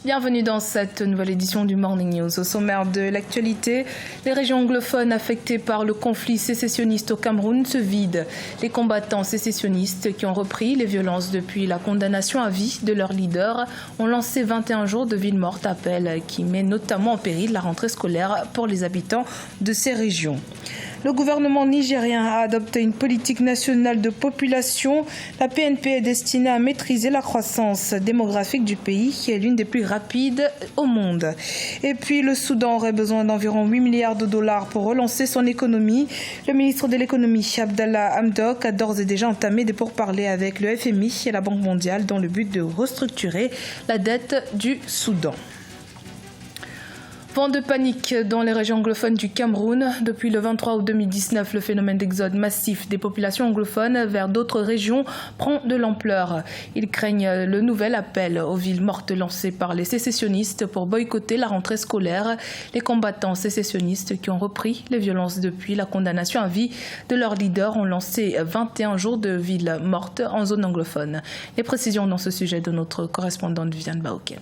Bienvenue dans cette nouvelle édition du Morning News. Au sommaire de l'actualité, les régions anglophones affectées par le conflit sécessionniste au Cameroun se vident. Les combattants sécessionnistes qui ont repris les violences depuis la condamnation à vie de leur leader ont lancé 21 jours de ville morte, appel qui met notamment en péril la rentrée scolaire pour les habitants de ces régions. Le gouvernement nigérien a adopté une politique nationale de population. La PNP est destinée à maîtriser la croissance démographique du pays, qui est l'une des plus rapides au monde. Et puis, le Soudan aurait besoin d'environ 8 milliards de dollars pour relancer son économie. Le ministre de l'économie, Abdallah Hamdok, a d'ores et déjà entamé des pourparlers avec le FMI et la Banque mondiale dans le but de restructurer la dette du Soudan. Vent de panique dans les régions anglophones du Cameroun. Depuis le 23 août 2019, le phénomène d'exode massif des populations anglophones vers d'autres régions prend de l'ampleur. Ils craignent le nouvel appel aux villes mortes lancé par les sécessionnistes pour boycotter la rentrée scolaire. Les combattants sécessionnistes qui ont repris les violences depuis la condamnation à vie de leur leader ont lancé 21 jours de villes mortes en zone anglophone. Les précisions dans ce sujet de notre correspondante Viviane Baoké.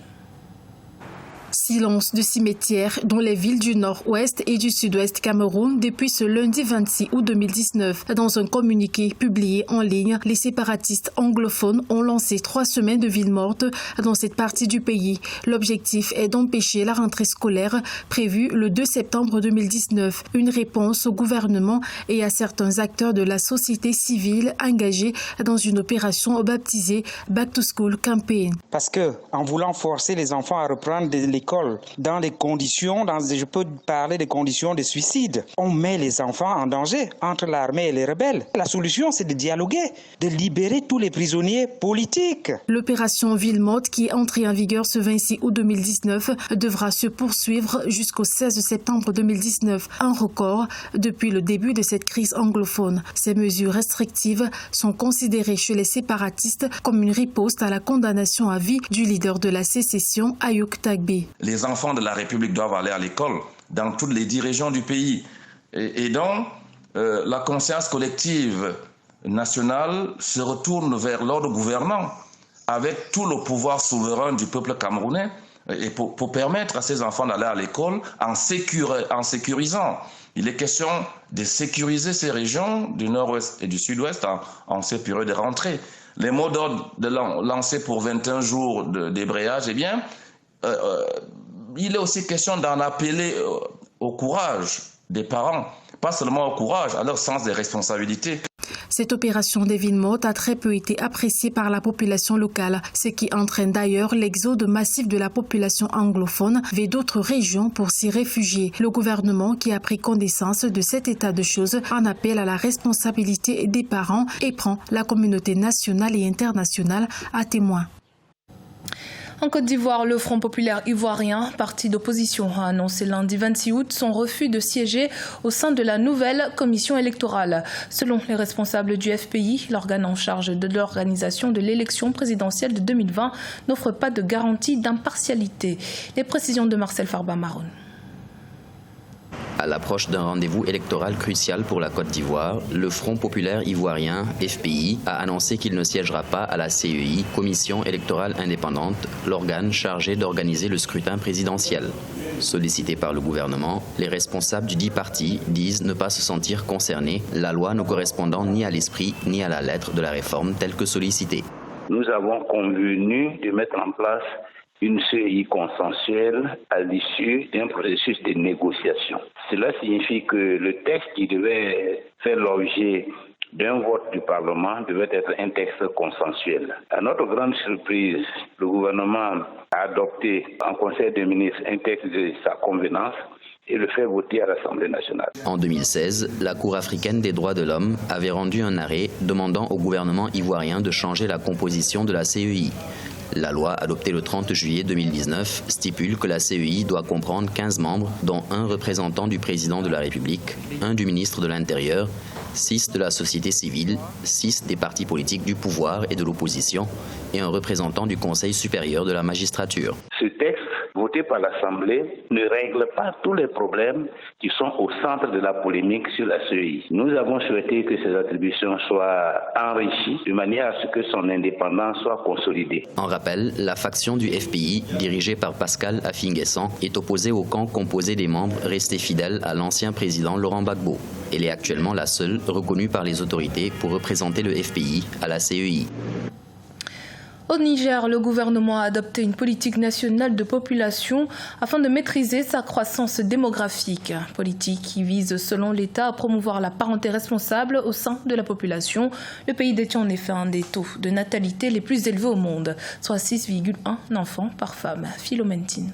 Silence de cimetières dans les villes du nord-ouest et du sud-ouest Cameroun depuis ce lundi 26 août 2019. Dans un communiqué publié en ligne, les séparatistes anglophones ont lancé 3 semaines de ville morte dans cette partie du pays. L'objectif est d'empêcher la rentrée scolaire prévue le 2 septembre 2019. Une réponse au gouvernement et à certains acteurs de la société civile engagés dans une opération baptisée Back to School Campaign. Parce que en voulant forcer les enfants à reprendre l'école dans les conditions, je peux parler des conditions de suicide. On met les enfants en danger entre l'armée et les rebelles. La solution, c'est de dialoguer, de libérer tous les prisonniers politiques. L'opération Ville morte, qui est entrée en vigueur ce 26 août 2019, devra se poursuivre jusqu'au 16 septembre 2019, un record depuis le début de cette crise anglophone. Ces mesures restrictives sont considérées chez les séparatistes comme une riposte à la condamnation à vie du leader de la sécession, Ayuk Tagbe. Les enfants de la République doivent aller à l'école dans toutes les 10 régions du pays. Et donc, la conscience collective nationale se retourne vers l'ordre gouvernant avec tout le pouvoir souverain du peuple camerounais et pour permettre à ces enfants d'aller à l'école en sécurisant. Il est question de sécuriser ces régions du nord-ouest et du sud-ouest en ces périodes de rentrée. Les mots d'ordre lancés pour 21 jours de débrayage, eh bien, il est aussi question d'en appeler au courage des parents, pas seulement au courage, à leur sens des responsabilités. Cette opération des villes mortes a très peu été appréciée par la population locale, ce qui entraîne d'ailleurs l'exode massif de la population anglophone vers d'autres régions pour s'y réfugier. Le gouvernement, qui a pris connaissance de cet état de choses, en appelle à la responsabilité des parents et prend la communauté nationale et internationale à témoin. En Côte d'Ivoire, le Front populaire ivoirien, parti d'opposition, a annoncé lundi 26 août son refus de siéger au sein de la nouvelle commission électorale. Selon les responsables du FPI, l'organe en charge de l'organisation de l'élection présidentielle de 2020 n'offre pas de garantie d'impartialité. Les précisions de Marcel Farba-Maroun. À l'approche d'un rendez-vous électoral crucial pour la Côte d'Ivoire, le Front populaire ivoirien, FPI, a annoncé qu'il ne siégera pas à la CEI, Commission électorale indépendante, l'organe chargé d'organiser le scrutin présidentiel. Sollicités par le gouvernement, les responsables du dit parti disent ne pas se sentir concernés, la loi ne correspondant ni à l'esprit ni à la lettre de la réforme telle que sollicitée. Nous avons convenu de mettre en place une CEI consensuelle à l'issue d'un processus de négociation. Cela signifie que le texte qui devait faire l'objet d'un vote du Parlement devait être un texte consensuel. À notre grande surprise, le gouvernement a adopté en Conseil des ministres un texte de sa convenance et le fait voter à l'Assemblée nationale. En 2016, la Cour africaine des droits de l'homme avait rendu un arrêt demandant au gouvernement ivoirien de changer la composition de la CEI. La loi adoptée le 30 juillet 2019 stipule que la CEI doit comprendre 15 membres, dont un représentant du président de la République, un du ministre de l'Intérieur, 6 de la société civile, 6 des partis politiques du pouvoir et de l'opposition et un représentant du Conseil supérieur de la magistrature. Ce texte, voté par l'Assemblée, ne règle pas tous les problèmes qui sont au centre de la polémique sur la CEI. Nous avons souhaité que ces attributions soient enrichies de manière à ce que son indépendance soit consolidée. En rappel, la faction du FPI, dirigée par Pascal Affi-N'Guessan, est opposée au camp composé des membres restés fidèles à l'ancien président Laurent Gbagbo. Elle est actuellement la seule reconnue par les autorités pour représenter le FPI à la CEI. Au Niger, le gouvernement a adopté une politique nationale de population afin de maîtriser sa croissance démographique. Politique qui vise, selon l'État, à promouvoir la parenté responsable au sein de la population. Le pays détient en effet un des taux de natalité les plus élevés au monde, soit 6,1 enfants par femme. Philomentine.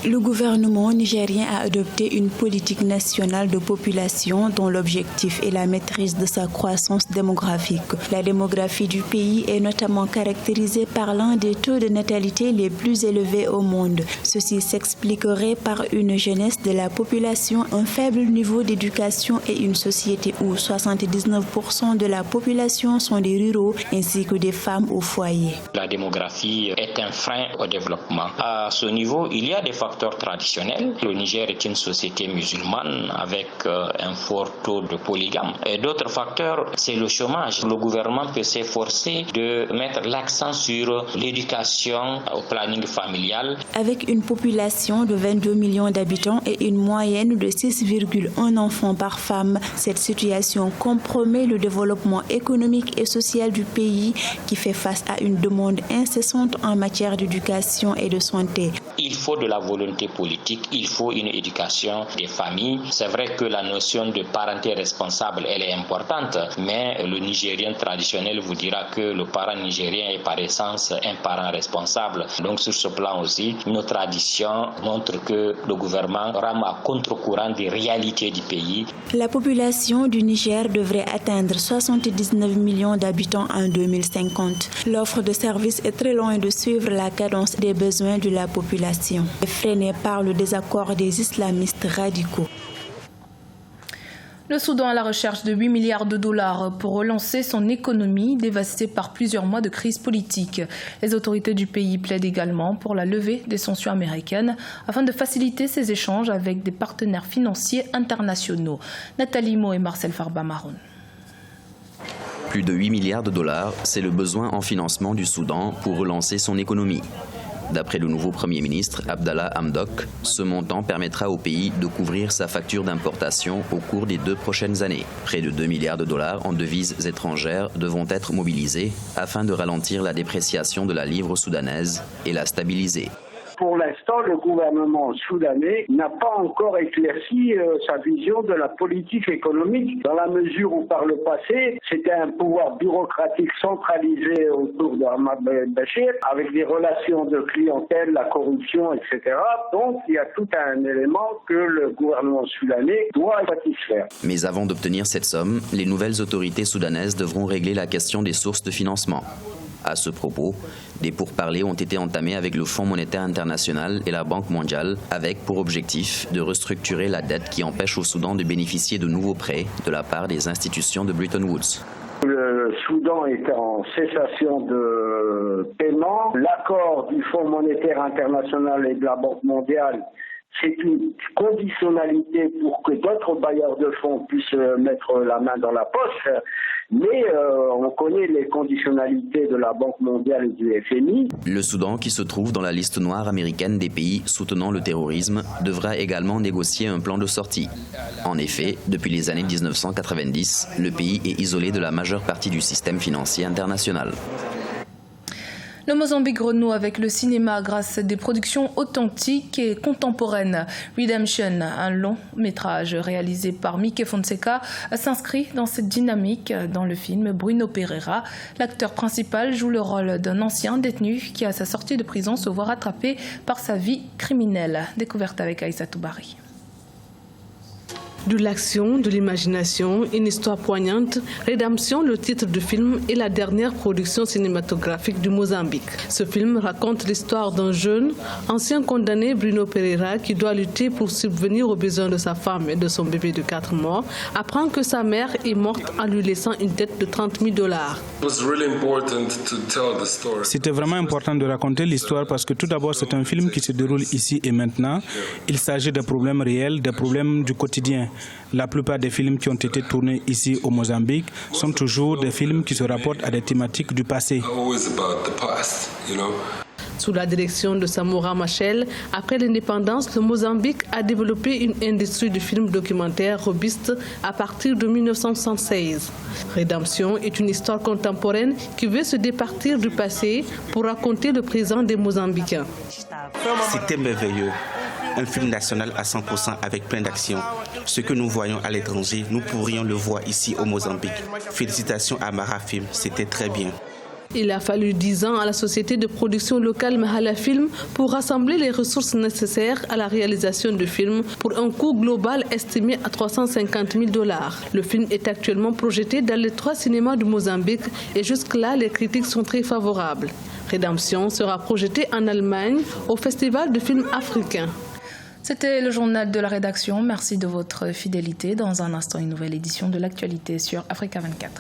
Le gouvernement nigérien a adopté une politique nationale de population dont l'objectif est la maîtrise de sa croissance démographique. La démographie du pays est notamment caractérisée par l'un des taux de natalité les plus élevés au monde. Ceci s'expliquerait par une jeunesse de la population, un faible niveau d'éducation et une société où 79% de la population sont des ruraux ainsi que des femmes au foyer. La démographie est un frein au développement. À ce niveau, il y a des facteurs traditionnels. Le Niger est une société musulmane avec un fort taux de polygame. Et d'autres facteurs, c'est le chômage. Le gouvernement peut s'efforcer de mettre l'accent sur l'éducation au planning familial. Avec une population de 22 millions d'habitants et une moyenne de 6,1 enfants par femme, cette situation compromet le développement économique et social du pays qui fait face à une demande incessante en matière d'éducation et de santé. Il faut de la volonté politique, il faut une éducation des familles. C'est vrai que la notion de parenté responsable, elle est importante, mais le Nigérien traditionnel vous dira que le parent nigérien est par essence un parent responsable. Donc sur ce plan aussi, nos traditions montrent que le gouvernement rame à contre-courant des réalités du pays. La population du Niger devrait atteindre 79 millions d'habitants en 2050. L'offre de services est très loin de suivre la cadence des besoins de la population, freinée par le désaccord des islamistes radicaux. Le Soudan à la recherche de 8 milliards de dollars pour relancer son économie dévastée par plusieurs mois de crise politique. Les autorités du pays plaident également pour la levée des sanctions américaines afin de faciliter ces échanges avec des partenaires financiers internationaux. Nathalie Mo et Marcel Farba-Maroun. Plus de 8 milliards de dollars, c'est le besoin en financement du Soudan pour relancer son économie. D'après le nouveau Premier ministre, Abdallah Hamdok, ce montant permettra au pays de couvrir sa facture d'importation au cours des 2 prochaines années. Près de 2 milliards de dollars en devises étrangères devront être mobilisés afin de ralentir la dépréciation de la livre soudanaise et la stabiliser. Pour l'instant, le gouvernement soudanais n'a pas encore éclairci sa vision de la politique économique, dans la mesure où par le passé, c'était un pouvoir bureaucratique centralisé autour de Ahmad Bachir, avec des relations de clientèle, la corruption, etc. Donc, il y a tout un élément que le gouvernement soudanais doit satisfaire. Mais avant d'obtenir cette somme, les nouvelles autorités soudanaises devront régler la question des sources de financement. À ce propos, des pourparlers ont été entamés avec le Fonds monétaire international et la Banque mondiale, avec pour objectif de restructurer la dette qui empêche au Soudan de bénéficier de nouveaux prêts de la part des institutions de Bretton Woods. Le Soudan est en cessation de paiement. L'accord du Fonds monétaire international et de la Banque mondiale, c'est une conditionnalité pour que d'autres bailleurs de fonds puissent mettre la main dans la poche. Mais on connaît les conditionnalités de la Banque mondiale et du FMI. Le Soudan, qui se trouve dans la liste noire américaine des pays soutenant le terrorisme, devra également négocier un plan de sortie. En effet, depuis les années 1990, le pays est isolé de la majeure partie du système financier international. Le Mozambique renoue avec le cinéma grâce à des productions authentiques et contemporaines. Redemption, un long métrage réalisé par Mickey Fonseca, s'inscrit dans cette dynamique. Dans le film, Bruno Pereira, l'acteur principal, joue le rôle d'un ancien détenu qui, à sa sortie de prison, se voit rattrapé par sa vie criminelle. Découverte avec Aïssa Toubari. De l'action, de l'imagination, une histoire poignante, Rédemption, le titre du film, est la dernière production cinématographique du Mozambique. Ce film raconte l'histoire d'un jeune, ancien condamné Bruno Pereira qui doit lutter pour subvenir aux besoins de sa femme et de son bébé de 4 mois, apprend que sa mère est morte en lui laissant une dette de $30 000. C'était vraiment important de raconter l'histoire parce que tout d'abord c'est un film qui se déroule ici et maintenant. Il s'agit de problèmes réels, des problèmes du quotidien. La plupart des films qui ont été tournés ici au Mozambique sont toujours des films qui se rapportent à des thématiques du passé. Sous la direction de Samora Machel, après l'indépendance, le Mozambique a développé une industrie de films documentaires robuste à partir de 1976. Rédemption est une histoire contemporaine qui veut se départir du passé pour raconter le présent des Mozambicains. C'était merveilleux. Un film national à 100% avec plein d'actions. Ce que nous voyons à l'étranger, nous pourrions le voir ici au Mozambique. Félicitations à Mara Film, c'était très bien. Il a fallu 10 ans à la société de production locale Mahala Film pour rassembler les ressources nécessaires à la réalisation du film pour un coût global estimé à $350 000. Le film est actuellement projeté dans les 3 cinémas du Mozambique et jusque-là, les critiques sont très favorables. Rédemption sera projeté en Allemagne au Festival de films africains. C'était le journal de la rédaction. Merci de votre fidélité. Dans un instant, une nouvelle édition de l'actualité sur Africa 24.